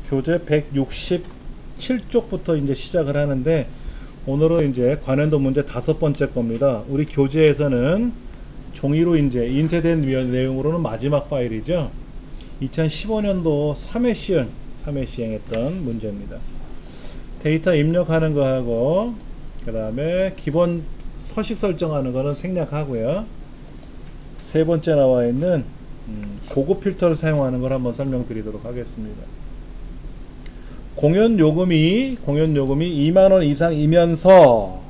교재 167쪽부터 이제 시작을 하는데, 오늘은 이제 관련도 문제 5번째 겁니다. 우리 교재에서는 종이로 이제 인쇄된 내용으로는 마지막 파일이죠. 2015년도 3회 시행했던 문제입니다. 데이터 입력하는 거 하고, 그 다음에 기본 서식 설정하는 거는 생략하고요. 세 번째 나와 있는 고급 필터를 사용하는 걸 한번 설명드리도록 하겠습니다. 공연 요금이 2만원 이상이면서,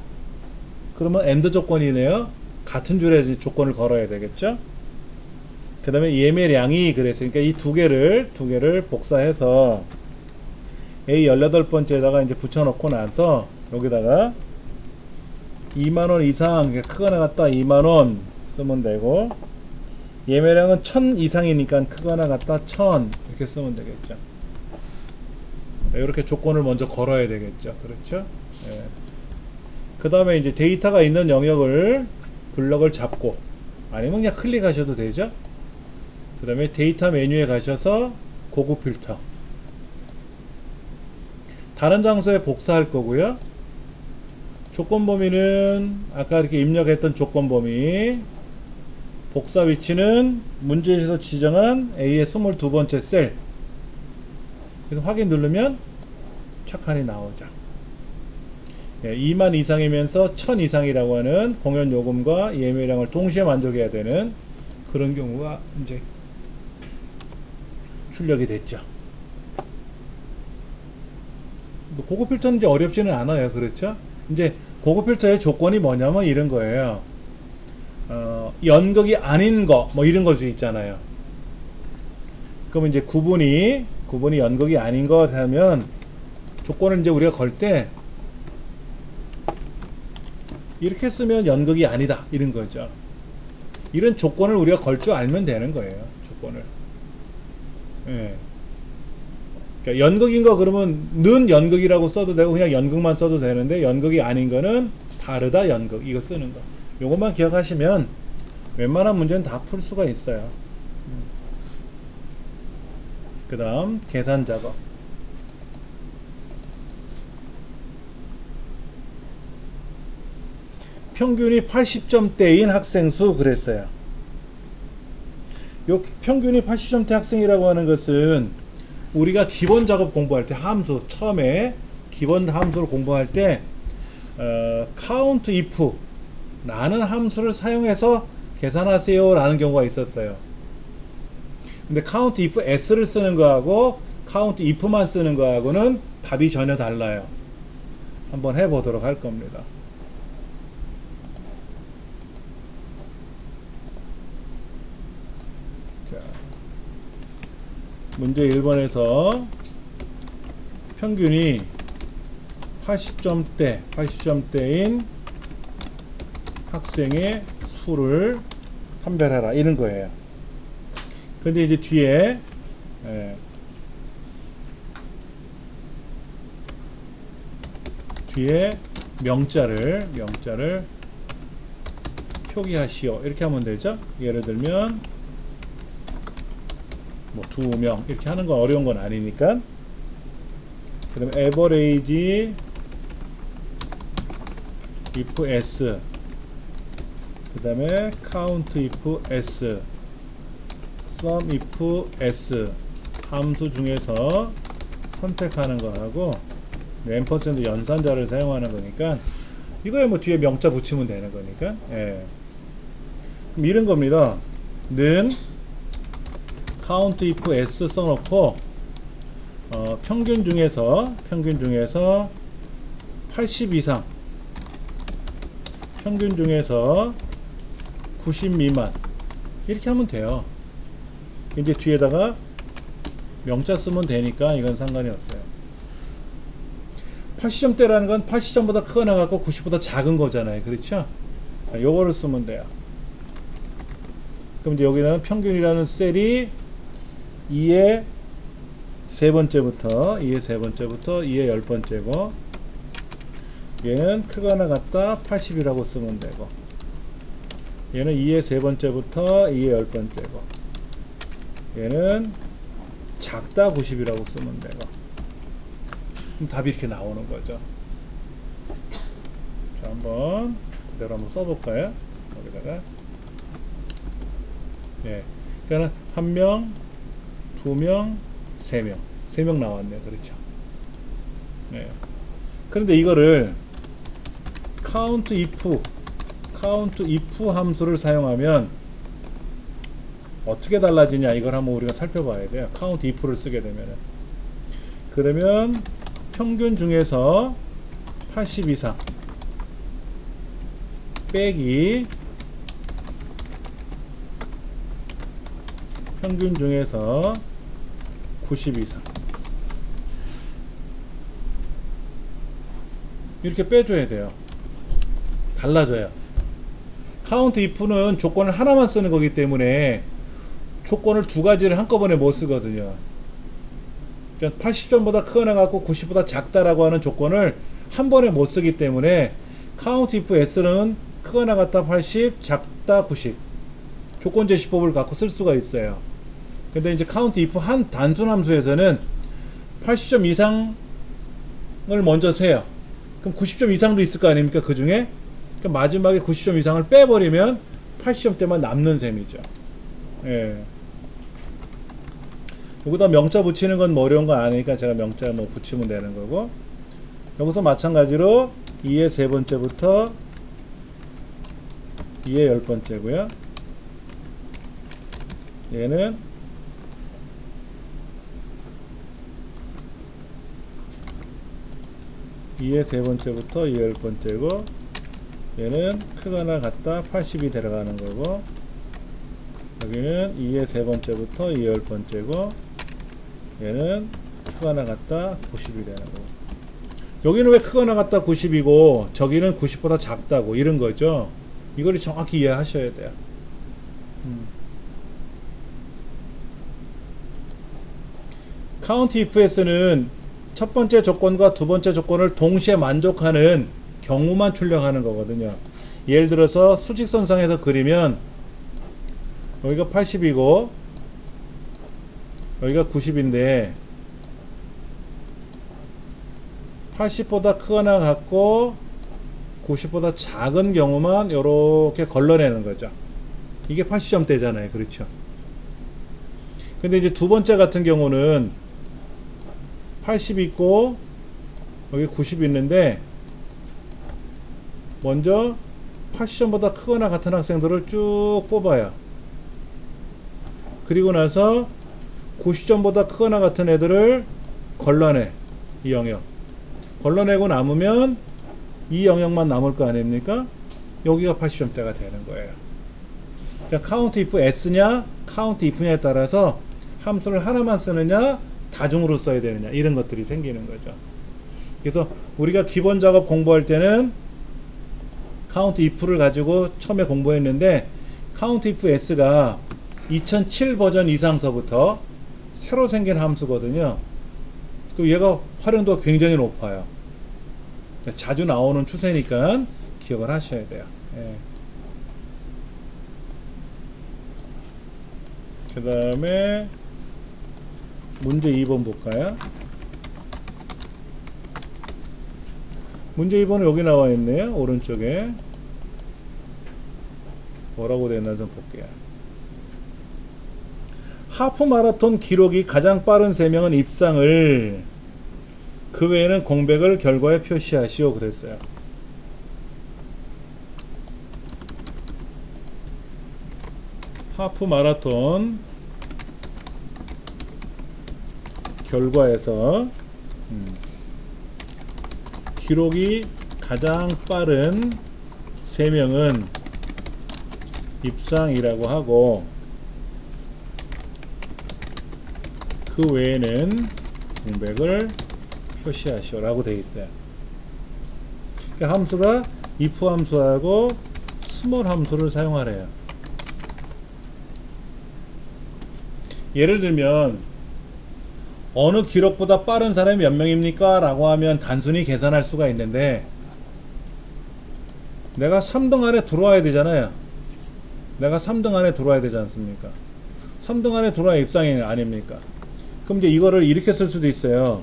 그러면 AND 조건이네요. 같은 줄에 조건을 걸어야 되겠죠. 그 다음에 예매량이 그랬으니까 이 두 개를 복사해서 A 18번째에다가 이제 붙여놓고 나서 여기다가 2만원 이상, 크거나 같다 2만원 쓰면 되고, 예매량은 1000 이상이니까 크거나 같다 1000 이렇게 쓰면 되겠죠. 이렇게 조건을 먼저 걸어야 되겠죠. 그렇죠? 예. 그 다음에 이제 데이터가 있는 영역을 블럭을 잡고, 아니면 그냥 클릭하셔도 되죠. 그 다음에 데이터 메뉴에 가셔서 고급 필터, 다른 장소에 복사할 거고요. 조건 범위는 아까 이렇게 입력했던 조건 범위, 복사 위치는 문제에서 지정한 A의 22번째 셀. 그래서 확인 누르면 착한이 나오죠. 예, 2만 이상이면서 1000 이상이라고 하는 공연 요금과 예매량을 동시에 만족해야 되는 그런 경우가 이제 출력이 됐죠. 고급 필터는 이제 어렵지는 않아요. 그렇죠? 이제 고급 필터의 조건이 뭐냐면 이런 거예요. 연극이 아닌 거, 뭐 이런 걸 수 있잖아요. 그러면 이제 구분이 연극이 아닌 거 하면 조건을 이제 우리가 걸 때 이렇게 쓰면 연극이 아니다 이런 거죠. 이런 조건을 우리가 걸 줄 알면 되는 거예요. 조건을. 예. 그러니까 연극인 거 그러면 는 연극이라고 써도 되고 그냥 연극만 써도 되는데, 연극이 아닌 거는 다르다 연극 이거 쓰는 거. 요것만 기억하시면 웬만한 문제는 다 풀 수가 있어요. 그 다음 계산 작업. 평균이 80점대인 학생 수 그랬어요. 요 평균이 80점대 학생이라고 하는 것은 우리가 기본 작업 공부할 때, 함수 처음에 기본 함수를 공부할 때 count if 라는 함수를 사용해서 계산하세요 라는 경우가 있었어요. 근데 count if s를 쓰는 거하고 count if만 쓰는 거하고는 답이 전혀 달라요. 한번 해보도록 할 겁니다. 자, 문제 1번에서 평균이 80점대인 학생의 수를 판별해라 이런 거예요. 근데 이제 뒤에 명자를 표기하시오 이렇게 하면 되죠. 예를 들면 뭐 2명 이렇게 하는 건 어려운 건 아니니까. 그 다음에 average if s, 그 다음에 count if s, sum if s 함수 중에서 선택하는 거하고 앰퍼센드 연산자를 사용하는 거니까 이거에 뭐 뒤에 명자 붙이면 되는 거니까. 예. 그럼 이런 겁니다. 는 count if s 써놓고 평균 중에서 80 이상, 평균 중에서 90 미만 이렇게 하면 돼요. 이제 뒤에다가 명자 쓰면 되니까 이건 상관이 없어요. 80점대라는 건 80점보다 크거나 같고 90보다 작은 거잖아요. 그렇죠? 자, 요거를 쓰면 돼요. 그럼 이제 여기는 평균이라는 셀이 2의 세 번째부터 2의 10번째고, 얘는 크거나 같다 80이라고 쓰면 되고, 얘는 2의 세 번째부터 2의 10번째고, 얘는 작다 90이라고 쓰면 되고, 그럼 답이 이렇게 나오는 거죠. 자, 한번 그대로 한번 써볼까요? 여기다가 예, 그러니까 1명, 2명, 3명, 3명 나왔네요. 그렇죠. 예. 그런데 이거를 count if 함수를 사용하면 어떻게 달라지냐, 이걸 한번 우리가 살펴봐야 돼요. count if를 쓰게 되면은, 그러면 평균 중에서 80 이상 빼기 평균 중에서 90 이상, 이렇게 빼줘야 돼요. 달라져요. count if는 조건을 하나만 쓰는 거기 때문에 조건을 두 가지를 한꺼번에 못 쓰거든요. 그러니까 80점보다 크거나 같고 90보다 작다라고 하는 조건을 한 번에 못 쓰기 때문에 count if s는 크거나 같다 80, 작다 90 조건 제시법을 갖고 쓸 수가 있어요. 근데 이제 count if 한 단순 함수에서는 80점 이상을 먼저 세요. 그럼 90점 이상도 있을 거 아닙니까? 그 중에 그러니까 마지막에 90점 이상을 빼버리면 80점대만 남는 셈이죠. 예. 여기다 명자 붙이는 건 뭐 어려운 거 아니니까 제가 명자 뭐 붙이면 되는 거고, 여기서 마찬가지로 2의 세 번째부터 2의 열 번째고요. 얘는 2의 세 번째부터 2의 열 번째고, 얘는 크거나 같다 80이 들어가는 거고, 여기는 2의 세 번째부터 2의 열 번째고, 얘는 크거나 같다 90이 되는 거고. 여기는 왜 크거나 같다 90이고 저기는 90보다 작다고, 이런 거죠. 이걸 정확히 이해하셔야 돼요. count ifs는 첫 번째 조건과 두 번째 조건을 동시에 만족하는 경우만 출력하는 거거든요. 예를 들어서 수직선상에서 그리면 여기가 80이고 여기가 90인데 80보다 크거나 같고 90보다 작은 경우만 이렇게 걸러내는 거죠. 이게 80점대잖아요. 그렇죠. 근데 이제 두 번째 같은 경우는 80 있고 여기 90 있는데 먼저 80점보다 크거나 같은 학생들을 쭉 뽑아요. 그리고 나서 90점보다 크거나 같은 애들을 걸러내. 이 영역 걸러내고 남으면 이 영역만 남을 거 아닙니까? 여기가 80점대가 되는 거예요. 그러니까 count if s냐 count if냐에 따라서 함수를 하나만 쓰느냐 다중으로 써야 되느냐, 이런 것들이 생기는 거죠. 그래서 우리가 기본 작업 공부할 때는 count if를 가지고 처음에 공부했는데, count if s가 2007 버전 이상서부터 새로 생긴 함수거든요. 그 얘가 활용도가 굉장히 높아요. 자주 나오는 추세니까 기억을 하셔야 돼요. 예. 그 다음에 문제 2번 볼까요? 문제 2번은 여기 나와 있네요. 오른쪽에 뭐라고 되어 있나 좀 볼게요. 하프 마라톤 기록이 가장 빠른 3명은 입상을, 그 외에는 공백을 결과에 표시하시오 그랬어요. 하프 마라톤 결과에서 기록이 가장 빠른 3명은 입상이라고 하고, 그 외에는 공백을 표시하시오 라고 되어 있어요. 그러니까 함수가 if 함수하고 small 함수를 사용하래요. 예를 들면 어느 기록보다 빠른 사람이 몇 명입니까? 라고 하면 단순히 계산할 수가 있는데, 내가 3등 안에 들어와야 되잖아요. 내가 3등 안에 들어와야 되지 않습니까? 3등 안에 들어와야 입상이 아닙니까? 그럼 이제 이거를 이렇게 쓸 수도 있어요.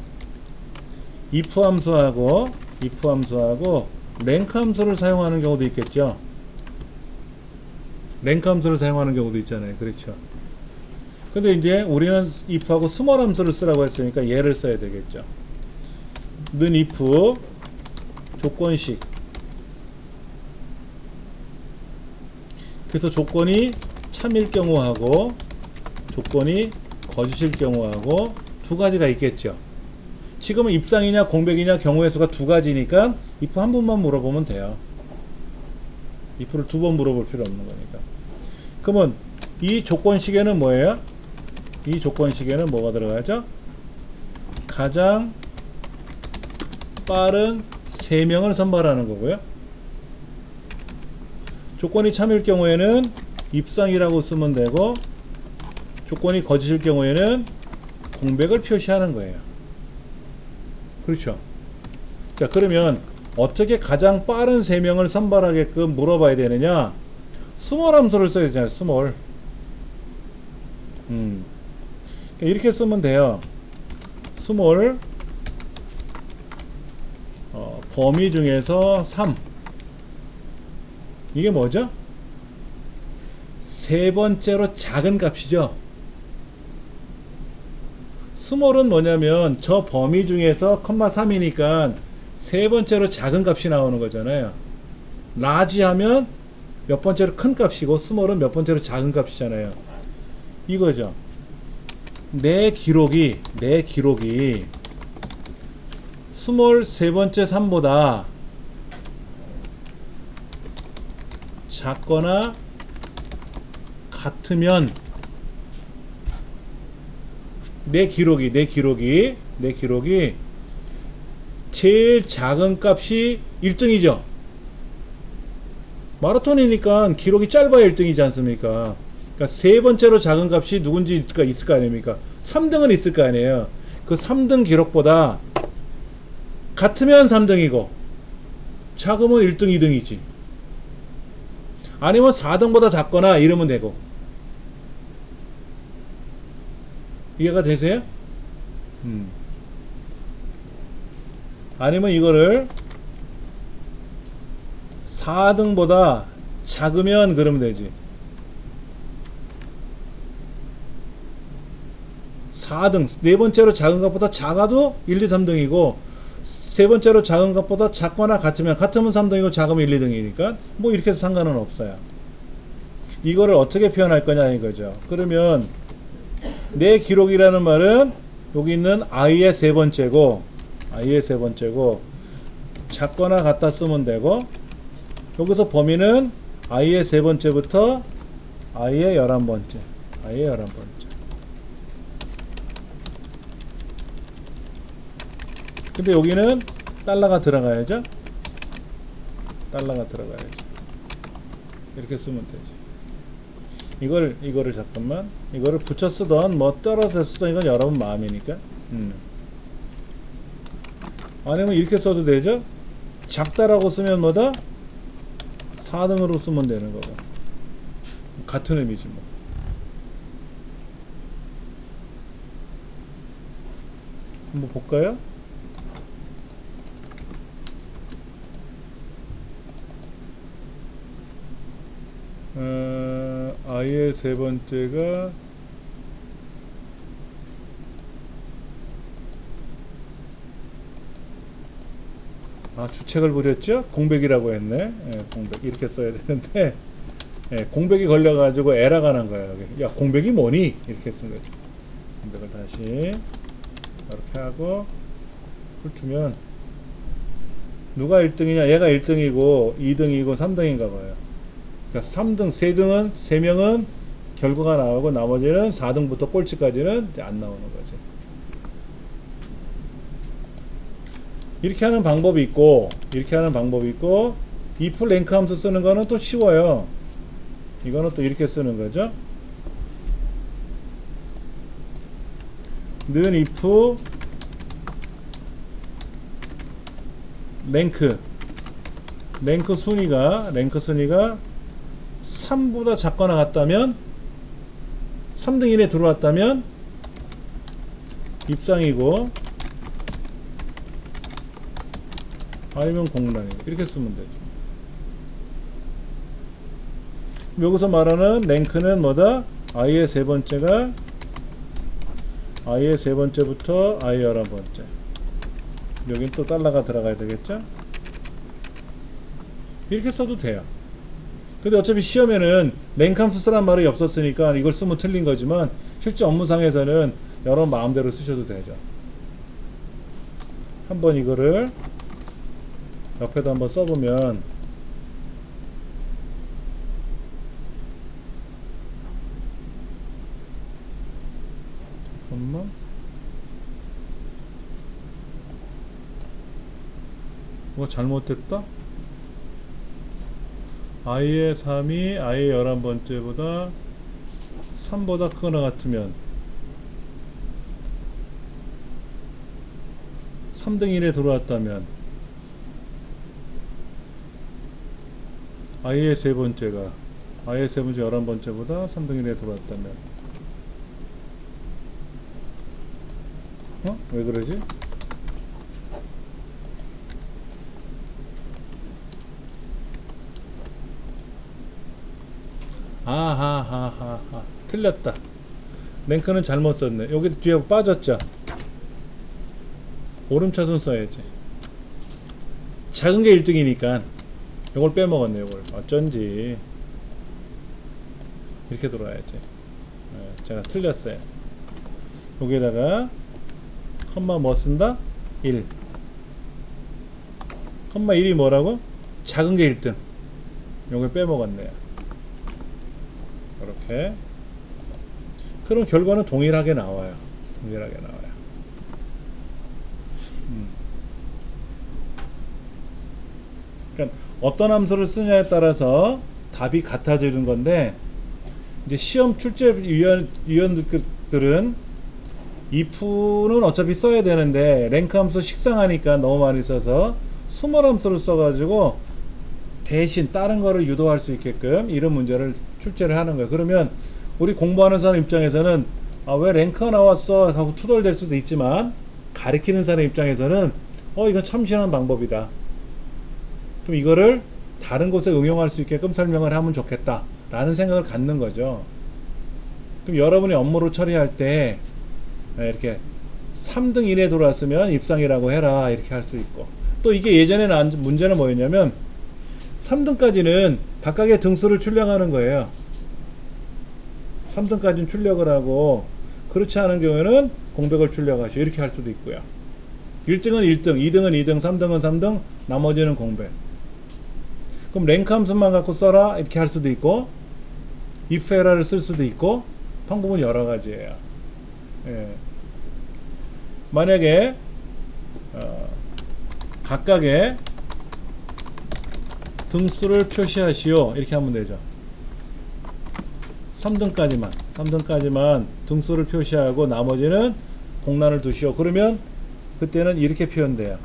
if 함수하고 랭크 함수를 사용하는 경우도 있겠죠. 랭크 함수를 사용하는 경우도 있잖아요. 그렇죠. 근데 이제 우리는 if하고 스몰 함수를 쓰라고 했으니까 얘를 써야 되겠죠. 는 if 조건식. 그래서 조건이 참일 경우하고 조건이 거짓일 경우하고 두 가지가 있겠죠. 지금은 입상이냐 공백이냐 경우의 수가 두 가지니까 if 한 번만 물어보면 돼요. if를 두 번 물어볼 필요 없는 거니까. 그러면 이 조건식에는 뭐예요? 이 조건식에는 뭐가 들어가죠? 가장 빠른 3명을 선발하는 거고요. 조건이 참일 경우에는 입상이라고 쓰면 되고, 조건이 거짓일 경우에는 공백을 표시하는 거예요. 그렇죠. 자, 그러면 어떻게 가장 빠른 3명을 선발하게끔 물어봐야 되느냐? 스몰 함수를 써야 되잖아요. 스몰. 이렇게 쓰면 돼요. 스몰 범위 중에서 3. 이게 뭐죠? 세 번째로 작은 값이죠. 스몰은 뭐냐면 저 범위 중에서 3이니까 세 번째로 작은 값이 나오는 거잖아요. 라지 하면 몇 번째로 큰 값이고 스몰은 몇 번째로 작은 값이잖아요. 이거죠. 내 기록이 스몰 세 번째 3보다 작거나 같으면 내 기록이 제일 작은 값이 1등이죠. 마라톤이니까 기록이 짧아야 1등이지 않습니까? 그러니까 세 번째로 작은 값이 누군지 있을 거 아닙니까? 3등은 있을 거 아니에요. 그 3등 기록보다 같으면 3등이고 작으면 1등, 2등이지. 아니면 4등보다 작거나 이러면 되고. 이해가 되세요? 아니면 이거를 4등보다 작으면 그러면 되지. 4등, 네 번째로 작은 것보다 작아도 1, 2, 3등이고 세 번째로 작은 것보다 작거나 같으면 3등이고 작으면 1, 2등이니까 뭐 이렇게 해서 상관은 없어요. 이거를 어떻게 표현할 거냐 이거죠. 그러면 내 기록이라는 말은 여기 있는 i의 세 번째고 작거나 같다 쓰면 되고, 여기서 범위는 i의 세 번째부터 i의 11번째. 근데 여기는 달러가 들어가야죠. 이렇게 쓰면 되지. 이거를 잠깐만, 이거를 붙여 쓰던 뭐 떨어져 쓰던 이건 여러분 마음이니까. 아니면 이렇게 써도 되죠. 작다라고 쓰면 뭐다? 4등으로 쓰면 되는 거고. 같은 의미지 뭐. 한번 볼까요? i의 세 번째가 주책을 부렸죠? 공백이라고 했네. 공백 이렇게 써야 되는데 공백이 걸려가지고 에러가 난 거야. 여기. 야, 공백이 뭐니? 이렇게 쓴 거죠. 공백을 다시 이렇게 하고 훑으면 누가 1등이냐? 얘가 1등이고 2등이고 3등인가 봐요. 그러니까 3등, 3등은 3명은 결과가 나오고 나머지는 4등부터 꼴찌까지는 안 나오는 거죠. 이렇게 하는 방법이 있고 if 랭크 함수 쓰는 거는 또 쉬워요. 이거는 또 이렇게 쓰는 거죠. 는 if 랭크 순위가 3보다 작거나 같다면 3등 이내 들어왔다면 입상이고 아니면 공란이고 이렇게 쓰면 되죠. 여기서 말하는 랭크는 뭐다? i의 세 번째가 i의 세 번째부터 i 11번째. 여긴 또 달러가 들어가야 되겠죠? 이렇게 써도 돼요. 근데 어차피 시험에는 랭크 함수 쓰란 말이 없었으니까 이걸 쓰면 틀린 거지만 실제 업무상에서는 여러분 마음대로 쓰셔도 되죠. 한번 이거를 옆에도 한번 써보면 잠깐만. 이거 잘못됐다? i의 3이 i의 11번째보다 3보다 크거나 같으면 3등 1에 들어왔다면 i의 세 번째가 i의 세 번째 11번째보다 3등 1에 들어왔다면 왜 그러지? 아하하하하 틀렸다. 랭크는 잘못 썼네. 여기 뒤에 빠졌죠? 오름차순 써야지. 작은 게 1등이니까 이걸 빼먹었네. 이걸 어쩐지 이렇게 들어와야지. 제가 틀렸어요. 여기에다가 컴마 뭐 쓴다? 1 컴마 1이 뭐라고? 작은 게 1등. 이걸 빼먹었네요. 이렇게. 그럼 결과는 동일하게 나와요. 동일하게 나와요. 그러니까 어떤 함수를 쓰냐에 따라서 답이 같아지는 건데, 이제 시험 출제 위원들은 if는 어차피 써야 되는데 랭크 함수 식상하니까 너무 많이 써서 수몰 함수를 써가지고 대신 다른 거를 유도할 수 있게끔 이런 문제를 출제를 하는 거예요. 그러면 우리 공부하는 사람 입장에서는 왜 랭크가 나왔어 하고 투덜댈 수도 있지만, 가리키는 사람 입장에서는 이건 참신한 방법이다. 그럼 이거를 다른 곳에 응용할 수 있게끔 설명을 하면 좋겠다 라는 생각을 갖는 거죠. 그럼 여러분이 업무로 처리할 때 이렇게 3등 이내에 들어왔으면 입상이라고 해라 이렇게 할 수 있고, 또 이게 예전에 난 문제는 뭐였냐면 3등까지는 각각의 등수를 출력하는 거예요. 3등까지는 출력을 하고, 그렇지 않은 경우에는 공백을 출력하시오 이렇게 할 수도 있고요. 1등은 1등, 2등은 2등, 3등은 3등, 나머지는 공백. 그럼 랭크 함수만 갖고 써라 이렇게 할 수도 있고, if 에러를 쓸 수도 있고, 방법은 여러 가지예요. 만약에 각각의 등수를 표시하시오 이렇게 하면 되죠. 3등까지만 등수를 표시하고 나머지는 공란을 두시오. 그러면 그때는 이렇게 표현돼요.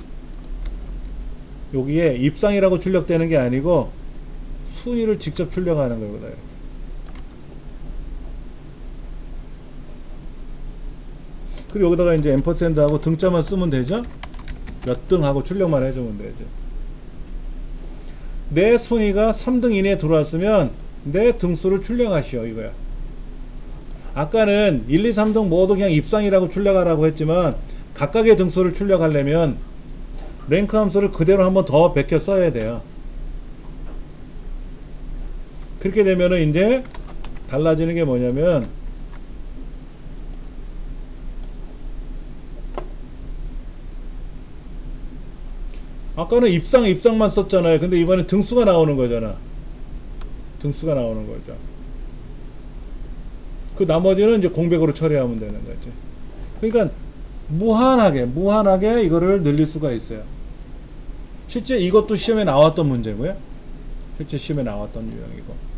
여기에 입상이라고 출력되는 게 아니고 순위를 직접 출력하는 거거든요. 이렇게. 그리고 여기다가 이제 앰퍼샌드하고 등자만 쓰면 되죠. 몇 등 하고 출력만 해주면 되죠. 내 순위가 3등 이내에 들어왔으면 내 등수를 출력하시오 이거야. 아까는 1, 2, 3등 모두 그냥 입상이라고 출력하라고 했지만, 각각의 등수를 출력하려면 랭크 함수를 그대로 한번 더 베껴 써야 돼요. 그렇게 되면은 이제 달라지는 게 뭐냐면, 아까는 입상만 썼잖아요. 근데 이번엔 등수가 나오는 거잖아. 등수가 나오는 거죠. 그 나머지는 이제 공백으로 처리하면 되는 거지. 그러니까 무한하게 이거를 늘릴 수가 있어요. 실제 이것도 시험에 나왔던 문제고요. 실제 시험에 나왔던 유형이고.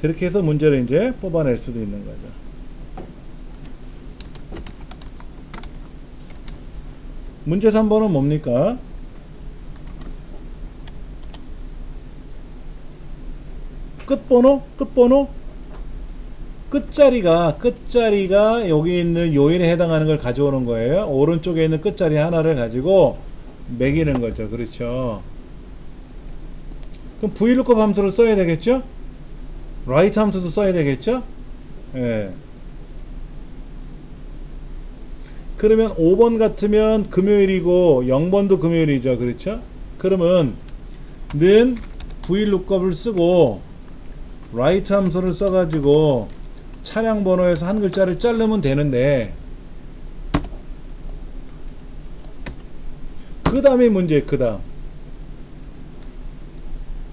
그렇게 해서 문제를 이제 뽑아낼 수도 있는 거죠. 문제 3번은 뭡니까? 끝번호? 끝자리가 여기 있는 요일에 해당하는 걸 가져오는 거예요. 오른쪽에 있는 끝자리 하나를 가지고 매기는 거죠. 그렇죠. 그럼 VLOOKUP 함수를 써야 되겠죠? write 함수도 써야 되겠죠? 예. 그러면 5번 같으면 금요일이고 0번도 금요일이죠. 그렇죠? 그러면 는 VLOOKUP을 쓰고 write 함수를 써가지고 차량 번호에서 한 글자를 자르면 되는데, 그 다음에 문제, 그 다음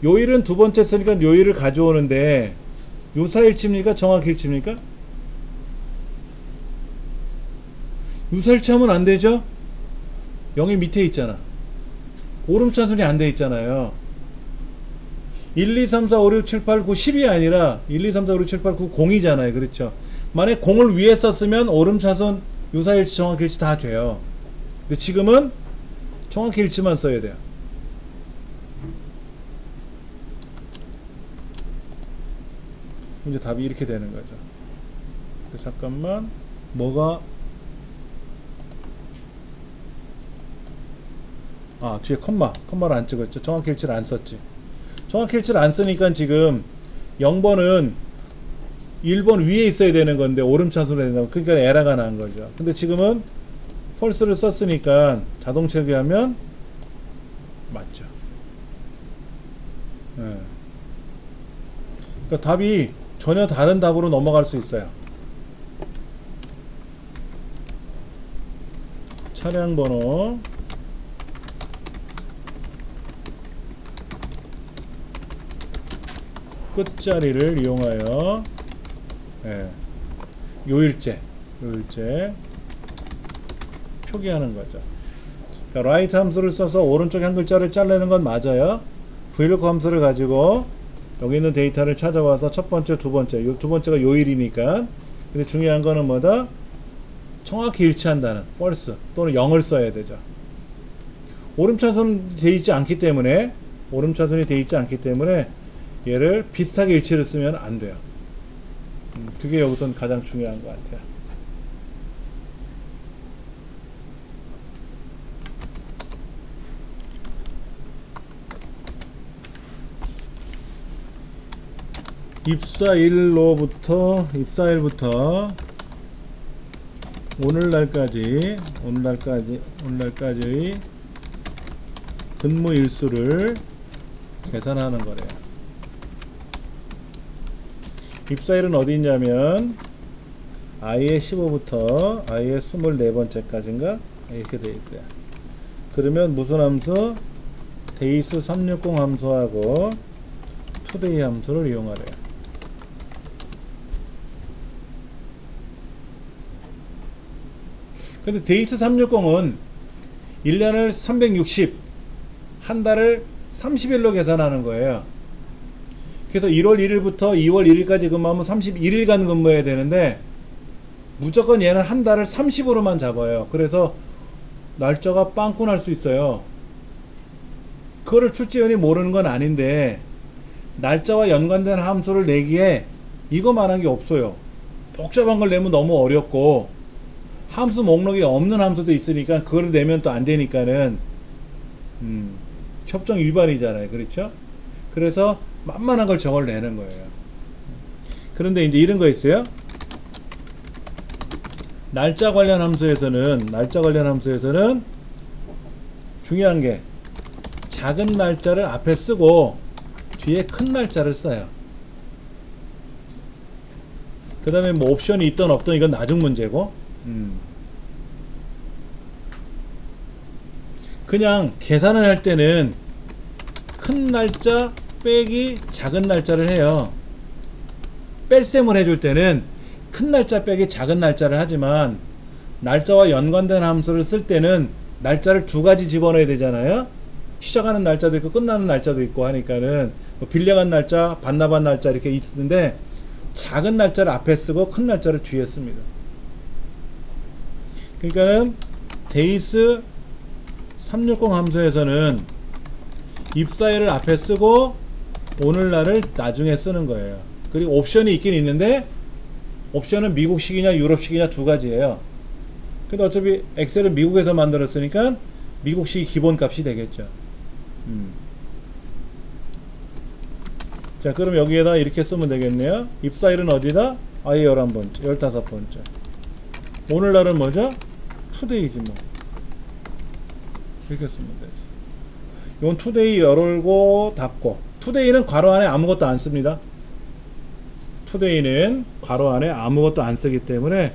요일은 두 번째 쓰니까 요일을 가져오는데 유사일치입니까? 정확일치입니까? 유사일치하면 안 되죠? 0이 밑에 있잖아. 오름차순이 안 돼 있잖아요. 1, 2, 3, 4, 5, 6, 7, 8, 9, 10이 아니라 1, 2, 3, 4, 5, 6, 7, 8, 9, 0이잖아요. 그렇죠? 만약 0을 위에 썼으면 오름차순, 유사일치, 정확일치 다 돼요. 근데 지금은 정확일치만 써야 돼요. 이제 답이 이렇게 되는 거죠. 잠깐만, 뒤에 컴마를 안 찍었죠. 정확일치를 안 썼지. 정확일치를 안 쓰니까 지금 0번은 1번 위에 있어야 되는 건데 오름차순으로 된다면, 그러니까 에러가 난 거죠. 근데 지금은 펄스를 썼으니까 자동 체크하면 맞죠. 네. 그러니까 답이 전혀 다른 답으로 넘어갈 수 있어요. 차량 번호 끝자리를 이용하여 요일제 표기하는 거죠. 그러니까 write 함수를 써서 오른쪽에 한 글자를 자르는 건 맞아요. VLOOKUP 함수를 가지고 여기 있는 데이터를 찾아와서 첫 번째, 두 번째, 두 번째가 요일이니까. 근데 중요한 거는 뭐다? 정확히 일치한다는 false 또는 0을 써야 되죠. 오름차순이 되어 있지 않기 때문에 얘를 비슷하게 일치를 쓰면 안 돼요. 그게 여기선 가장 중요한 것 같아요. 입사일부터 오늘날까지의 근무 일수를 계산하는 거래요. 입사일은 어디 있냐면 i의 15부터 i의 24번째까지인가 이렇게 되어 있어요. 그러면 무슨 함수? days 360 함수하고 today 함수를 이용하래요. 근데 days 360은 1년을 360, 한 달을 30일로 계산하는 거예요. 그래서 1월 1일부터 2월 1일까지 근무하면 31일간 근무해야 되는데 무조건 얘는 한 달을 30으로만 잡아요. 그래서 날짜가 빵꾸 날 수 있어요. 그거를 출제원이 모르는 건 아닌데 날짜와 연관된 함수를 내기에 이거만한 게 없어요. 복잡한 걸 내면 너무 어렵고 함수 목록이 없는 함수도 있으니까 그걸 내면 또 안 되니까는 협정 위반이잖아요. 그렇죠? 그래서 만만한 걸 저걸 내는 거예요. 그런데 이제 이런 거 있어요. 날짜 관련 함수에서는 중요한 게 작은 날짜를 앞에 쓰고 뒤에 큰 날짜를 써요. 그 다음에 뭐 옵션이 있던 없던 이건 나중 문제고, 그냥 계산을 할 때는 큰 날짜 빼기 작은 날짜를 해요. 뺄셈을 해줄 때는 큰 날짜 빼기 작은 날짜를 하지만 날짜와 연관된 함수를 쓸 때는 날짜를 두 가지 집어넣어야 되잖아요. 시작하는 날짜도 있고 끝나는 날짜도 있고 하니까는 뭐 빌려간 날짜, 반납한 날짜 이렇게 있는데 작은 날짜를 앞에 쓰고 큰 날짜를 뒤에 씁니다. 그러니까는 days 360 함수에서는 입사일을 앞에 쓰고 오늘날을 나중에 쓰는 거예요. 그리고 옵션이 있긴 있는데 옵션은 미국식이냐 유럽식이냐 두 가지예요. 근데 어차피 엑셀은 미국에서 만들었으니까 미국식이 기본값이 되겠죠. 자, 그럼 여기에다 이렇게 쓰면 되겠네요. 입사일은 어디다? 아예 11번째, 15번째. 오늘날은 뭐죠? 투데이지 뭐. 이렇게 쓰면 되지. 이건 투데이 열고 닫고. 투데이는 괄호 안에 아무것도 안 씁니다. 투데이는 괄호 안에 아무것도 안 쓰기 때문에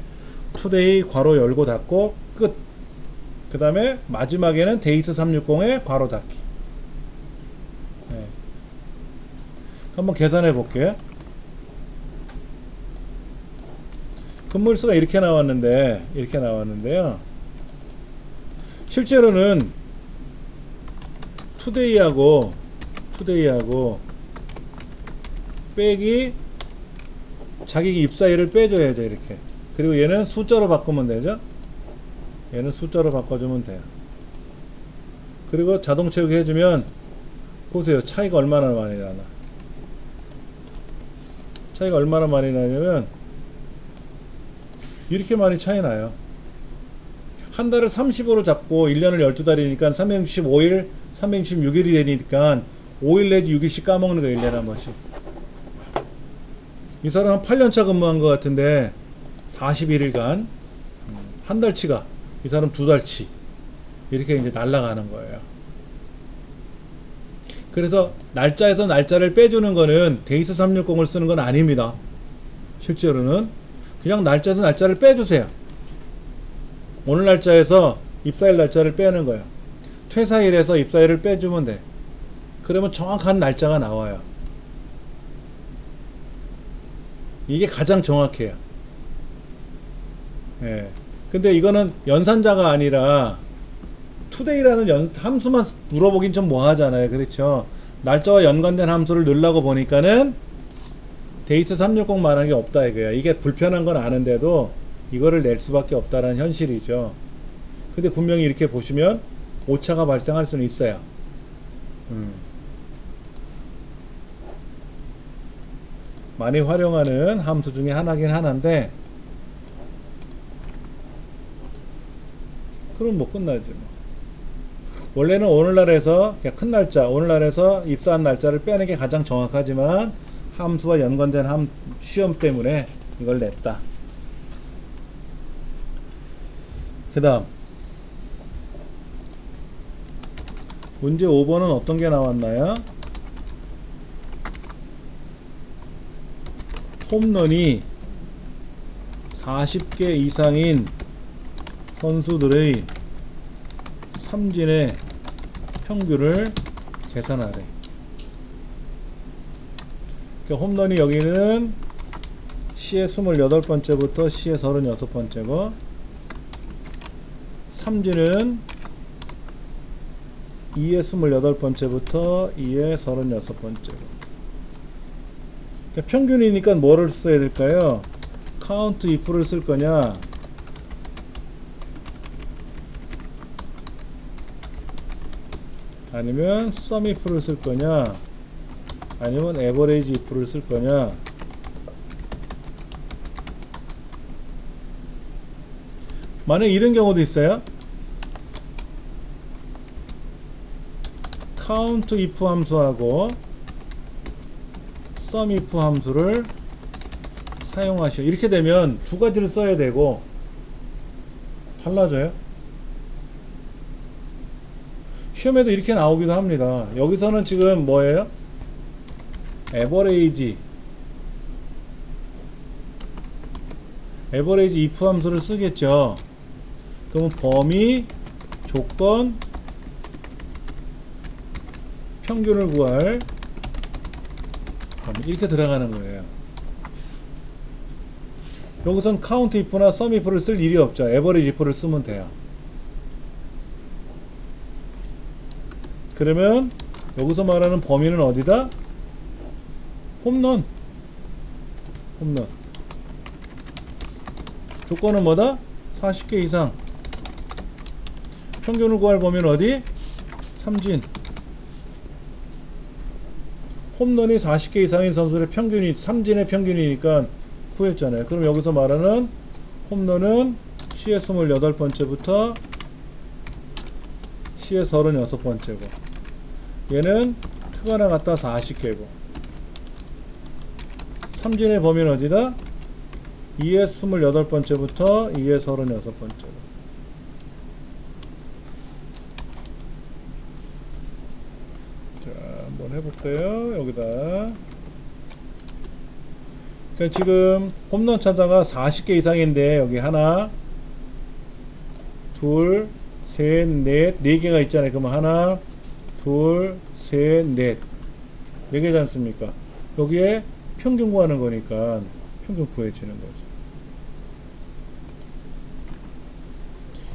투데이 괄호 열고 닫고 끝. 그 다음에 마지막에는 데이트 360에 괄호 닫기. 네. 한번 계산해 볼게요. 근무일수가 이렇게 나왔는데요. 실제로는 투데이하고 빼기 자기 입사일을 빼줘야 돼. 이렇게. 그리고 얘는 숫자로 바꾸면 되죠. 얘는 숫자로 바꿔주면 돼요. 그리고 자동 채우기 해주면 보세요. 차이가 얼마나 많이 나나. 차이가 얼마나 많이 나냐면 이렇게 많이 차이 나요. 한 달을 30으로 잡고 1년을 12달이니까 365일, 366일이 되니까 5일 내지 6일씩 까먹는 거예요. 1년에 한 번씩. 이 사람 한 8년차 근무한 것 같은데 41일간 한 달치가 이 사람 2달치 이렇게 이제 날아가는 거예요. 그래서 날짜에서 날짜를 빼주는 거는 데이트 360을 쓰는 건 아닙니다. 실제로는 그냥 날짜에서 날짜를 빼주세요. 오늘 날짜에서 입사일 날짜를 빼는 거예요. 퇴사일에서 입사일을 빼주면 돼. 그러면 정확한 날짜가 나와요. 이게 가장 정확해요. 예. 근데 이거는 연산자가 아니라 투데이라는 함수만 물어보긴 좀 뭐하잖아요. 그렇죠? 날짜와 연관된 함수를 넣으려고 보니까는 데이트 360 말하는 게 없다 이거야. 이게 불편한 건 아는데도 이거를 낼 수밖에 없다는 현실이죠. 근데 분명히 이렇게 보시면 오차가 발생할 수는 있어요. 많이 활용하는 함수 중에 하나긴 하나인데 그럼 뭐 끝나지 뭐. 원래는 오늘날에서 큰 날짜, 오늘날에서 입사한 날짜를 빼는 게 가장 정확하지만 함수와 연관된 시험 때문에 이걸 냈다. 그 다음 문제 5번은 어떤 게 나왔나요? 홈런이 40개 이상인 선수들의 삼진의 평균을 계산하래. 그러니까 홈런이 여기는 C의 28번째부터 C의 36번째고 삼진은 E의 28번째부터 E의 36번째고 그러니까 평균이니까 뭐를 써야 될까요? count if를 쓸 거냐 아니면 sum if를 쓸 거냐 아니면 average if를 쓸 거냐. 만약 이런 경우도 있어요. count if 함수하고 sum if 함수를 사용하시오. 이렇게 되면 두 가지를 써야 되고 달라져요. 시험에도 이렇게 나오기도 합니다. 여기서는 지금 뭐예요? average if 함수를 쓰겠죠. 그러면 범위, 조건, 평균을 구할 이렇게 들어가는 거예요. 여기선 count if나 sum if를 쓸 일이 없죠. average if를 쓰면 돼요. 그러면 여기서 말하는 범위는 어디다? 홈런. 조건은 뭐다? 40개 이상. 평균을 구할 범위는 어디? 삼진. 홈런이 40개 이상인 선수의 평균이 삼진의 평균이니까 구했잖아요. 그럼 여기서 말하는 홈런은 C의 28번째부터 C의 36번째고, 얘는 크가 나갔다 40개고, 삼진의 범위는 어디다? 2의 28번째부터 2의 36번째고. 자, 한번 해볼까요? 여기다. 그러니까 지금 홈런 차자가 40개 이상인데, 여기 하나, 둘, 셋, 넷, 4개가 있잖아요. 그러면 하나, 둘, 셋, 넷. 4개지 않습니까? 여기에 평균 구하는 거니까 평균 구해지는 거죠.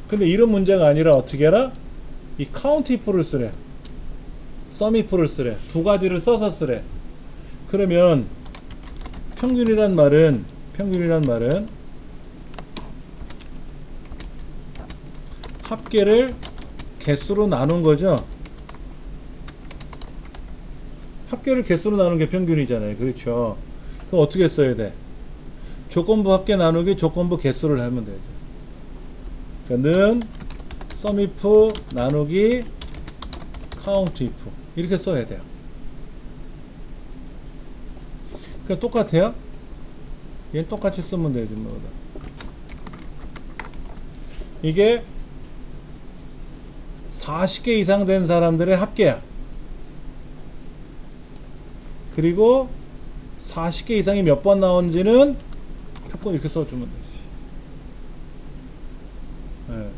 근데 이런 문제가 아니라 어떻게 해라? 이 카운트 if를 쓰래. sum if를 쓰래. 두 가지를 써서 쓰래. 그러면 평균이란 말은 합계를 개수로 나눈 거죠. 합계를 개수로 나눈 게 평균이잖아요. 그렇죠. 그럼 어떻게 써야 돼? 조건부 합계 나누기 조건부 개수를 하면 되죠. 그러니까 는 sum if 나누기 count if 이렇게 써야 돼요. 그러니까 똑같아요. 얘는 똑같이 쓰면 되죠. 이게 40개 이상 된 사람들의 합계야. 그리고 40개 이상이 몇 번 나오는지는 조건 이렇게 써주면 되지. 네.